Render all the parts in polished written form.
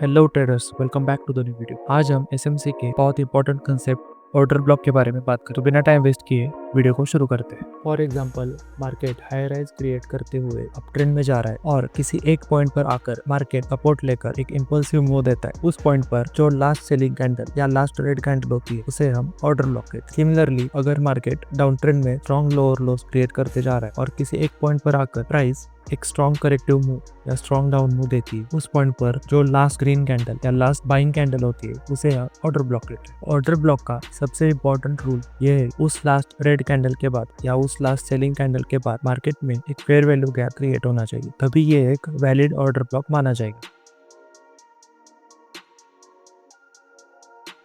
Hello traders, welcome back to the new video. आज हम SMC के बहुत इंपॉर्टेंट कंसेप्ट ऑर्डर ब्लॉक के बारे में बात करें। तो बिना टाइम वेस्ट किए वीडियो को शुरू करते हैं। For example, market high rise create करते हुए अप ट्रेंड में जा रहा है और किसी एक पॉइंट पर आकर मार्केट सपोर्ट लेकर एक इंपल्सिव मूव देता है। उस पॉइंट पर जो लास्ट सेलिंग कैंडल या लास्ट रेड कैंडल होती है उसे हम ऑर्डर ब्लॉक कहते हैं। सिमिलरली, अगर मार्केट डाउन ट्रेंड में स्ट्रॉन्ग लो और लोस क्रिएट करते जा रहा है और किसी एक पॉइंट पर आकर प्राइस एक स्ट्रॉन्ग करेक्टिव मूव या स्ट्रॉन्ग डाउन मूव देती है, उस पॉइंट पर जो लास्ट ग्रीन कैंडल या लास्ट बाइंग कैंडल होती है उसे हम ऑर्डर ब्लॉक कहते हैं। ऑर्डर ब्लॉक का सबसे इंपॉर्टेंट रूल ये है, उस लास्ट रेड कैंडल के बाद या उस लास्ट सेलिंग कैंडल के बाद मार्केट में एक फेयर वैल्यू गैप क्रिएट होना चाहिए, तभी ये एक वैलिड ऑर्डर ब्लॉक माना जाएगा।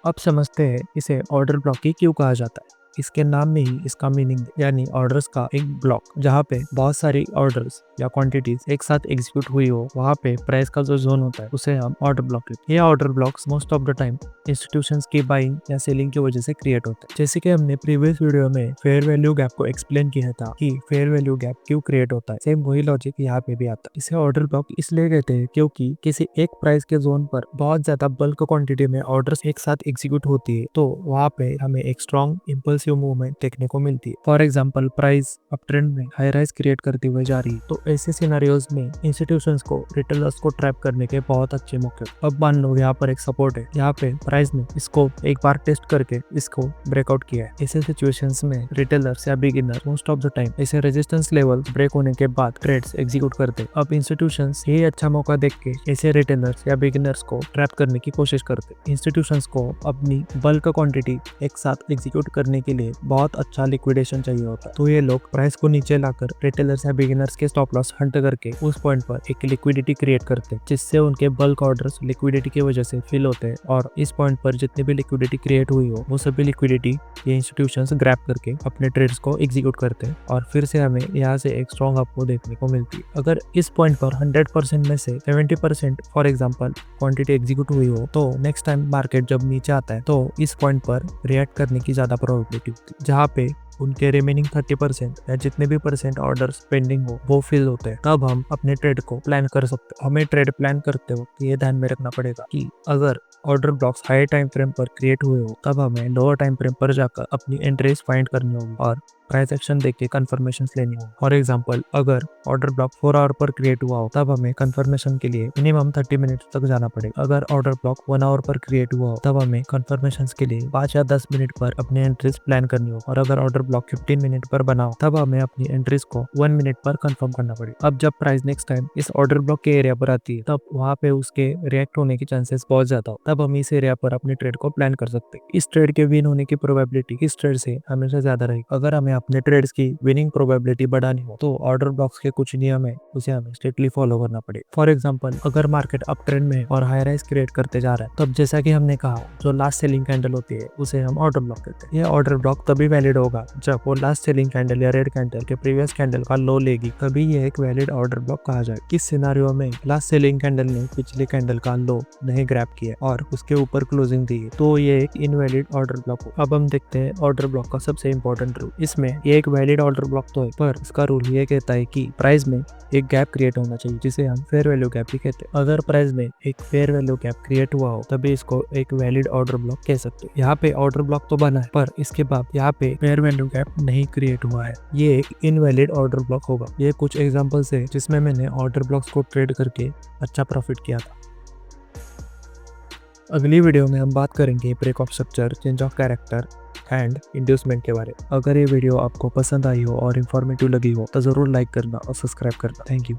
अब समझते हैं इसे ऑर्डर ब्लॉक ही क्यों कहा जाता है। इसके नाम में ही इसका मीनिंग है, यानी ऑर्डर्स का एक ब्लॉक जहाँ पे बहुत सारी ऑर्डर्स या क्वांटिटीज एक साथ एग्जीक्यूट हुई हो, वहाँ पे प्राइस का जो जोन होता है उसे हम ऑर्डर ब्लॉक कहते हैं। ये order blocks most of the time institutions की बाइंग या सेलिंग की वजह से क्रिएट होता है। जैसे कि हमने प्रीवियस वीडियो में फेयर वैल्यू गैप को एक्सप्लेन किया था कि फेयर वैल्यू गैप क्यों क्रिएट होता है, सेम वही लॉजिक यहाँ पे भी आता है। इसे ऑर्डर ब्लॉक इसलिए कहते हैं क्योंकि किसी एक प्राइस के जोन पर बहुत ज्यादा बल्क क्वांटिटी में ऑर्डर्स एक साथ एग्जीक्यूट होती है, तो वहाँ पे हमें एक स्ट्रॉन्ग इंपल्सिव मूवमेंट देखने को मिलती है। For example, price up trend में हाई राइज क्रिएट करते हुए जा रही है, तो ऐसे सिनेरियोज में इंस्टीट्यूशंस को रिटेलर्स को ट्रैप करने के बहुत अच्छे मौके। अब मान लो यहाँ पर एक सपोर्ट है, यहाँ पे प्राइस ने इसको एक बार टेस्ट करके इसको ब्रेकआउट किया है। ऐसे सिचुएशंस में रिटेलर्स या beginner most of the time ऐसे रेजिस्टेंस लेवल ब्रेक होने के बाद ट्रेड्स एग्जीक्यूट करते। अब इंस्टीट्यूशंस ये अच्छा मौका देख के ऐसे रिटेलर्स या बिगिनर्स को ट्रैप करने की कोशिश करते। इंस्टीट्यूशंस को अपनी बल्क क्वांटिटी एक साथ एग्जीक्यूट करने के लिए बहुत अच्छा लिक्विडेशन चाहिए होता है, तो ये लोग प्राइस को नीचे लाकर रिटेलर्स या बिगिनर्स के स्टॉप लॉस हंट करके उस पॉइंट पर एक लिक्विडिटी क्रिएट करते हैं, जिससे उनके बल्क ऑर्डर्स लिक्विडिटी की वजह से फिल होते हैं और इस पॉइंट पर जितनी भी लिक्विडिटी क्रिएट हुई हो वो सभी लिक्विडिटी ये इंस्टीट्यूशंस ग्रैब करके अपने ट्रेड्स को एग्जीक्यूट करते हैं और फिर से हमें यहाँ से एक स्ट्रॉन्ग अपमूव देखने को मिलती है। अगर इस पॉइंट पर 100% में से 70% फॉर एग्जांपल क्वांटिटी एग्जीक्यूट हुई हो, तो नेक्स्ट टाइम मार्केट जब नीचे आता है तो इस पॉइंट पर रिएक्ट करने की ज्यादा प्रोबेबिलिटी होती है, जहाँ पे उनके रिमेनिंग 30% या जितने भी परसेंट ऑर्डर्स पेंडिंग हो वो फिल होते हैं। तब हम अपने ट्रेड को प्लान कर सकते हैं। हमें ट्रेड प्लान करते वक्त ये ध्यान में रखना पड़ेगा कि अगर order blocks high time frame पर क्रिएट हुए हो, तब हमें लोअर टाइम फ्रेम पर जाकर अपनी एंट्रीज फाइंड करनी होगी और प्राइस एक्शन देख के कंफर्मेशन लेनी होगी। फॉर एग्जांपल, अगर ऑर्डर ब्लॉक 4 आवर पर क्रिएट हुआ हो, तब हमें कंफर्मेशन के लिए मिनिमम 30 मिनट तक जाना पड़ेगा। अगर ऑर्डर ब्लॉक 1 आवर पर क्रिएट हुआ हो, तब हमें कंफर्मेशन के लिए 5 या 10 मिनट पर अपनी एंट्रीज प्लान करनी हो, और अगर ऑर्डर ब्लॉक 15 मिनट पर बना हो, तब हमें अपनी एंट्रीज को 1 मिनट पर कंफर्म करना पड़ेगा। अब जब प्राइस नेक्स्ट टाइम इस ऑर्डर ब्लॉक के एरिया पर आती है, तब वहाँ पे उसके रिएक्ट होने की चांसेस बहुत ज्यादा हो, तब हम इस एरिया पर अपने ट्रेड को प्लान कर सकते हैं। इस ट्रेड के विन होने की प्रोबेबिलिटी इस ट्रेड से हमेशा ज्यादा रहेगी। अगर हमें अपने ट्रेड्स की विनिंग प्रोबेबिलिटी बढ़ानी हो, तो ऑर्डर ब्लॉक्स के कुछ नियम है, उसे हमें स्ट्रिक्टली फॉलो करना पड़ेगा। फॉर एग्जांपल, अगर मार्केट अप ट्रेंड में और हाई राइज क्रिएट करते जा रहा है, तब जैसा कि हमने कहा, जो लास्ट सेलिंग कैंडल होती है उसे हम ऑर्डर ब्लॉक कहते हैं। ये ऑर्डर ब्लॉक तभी वैलिड होगा जब वो लास्ट सेलिंग कैंडल या रेड कैंडल के प्रीवियस कैंडल का लो लेगी, तभी ये एक वैलिड ऑर्डर ब्लॉक कहा जाए। किस सिनेरियो में लास्ट सेलिंग कैंडल ने पिछले कैंडल का लो नहीं ग्रैब किया और उसके ऊपर क्लोजिंग दी है, तो ये एक इनवैलिड ऑर्डर ब्लॉक हो। अब हम देखते हैं ऑर्डर ब्लॉक का सबसे इंपॉर्टेंट रूल। इसमें ये एक वैलिड ऑर्डर ब्लॉक तो है, पर इसका रूल ये कहता है कि प्राइस में एक गैप क्रिएट होना चाहिए, जिसे हम फेयर वैल्यू गैप भी कहते हैं। अगर प्राइस में एक फेयर वैल्यू गैप क्रिएट हुआ हो, तभी इसको एक वैलिड ऑर्डर ब्लॉक कह सकते हैं। यहाँ पे ऑर्डर ब्लॉक तो बना है, पर इसके बाद यहाँ पे फेयर वैल्यू गैप नहीं क्रिएट हुआ है, ये एक इनवैलिड ऑर्डर ब्लॉक होगा। ये कुछ एग्जांपल्स है जिसमें मैंने ऑर्डर ब्लॉक्स को ट्रेड करके अच्छा प्रॉफिट किया था। अगली वीडियो में हम बात करेंगे break of structure, change of character and inducement के बारे में। अगर ये वीडियो आपको पसंद आई हो और इन्फॉर्मेटिव लगी हो, तो जरूर लाइक करना और सब्सक्राइब करना। Thank you.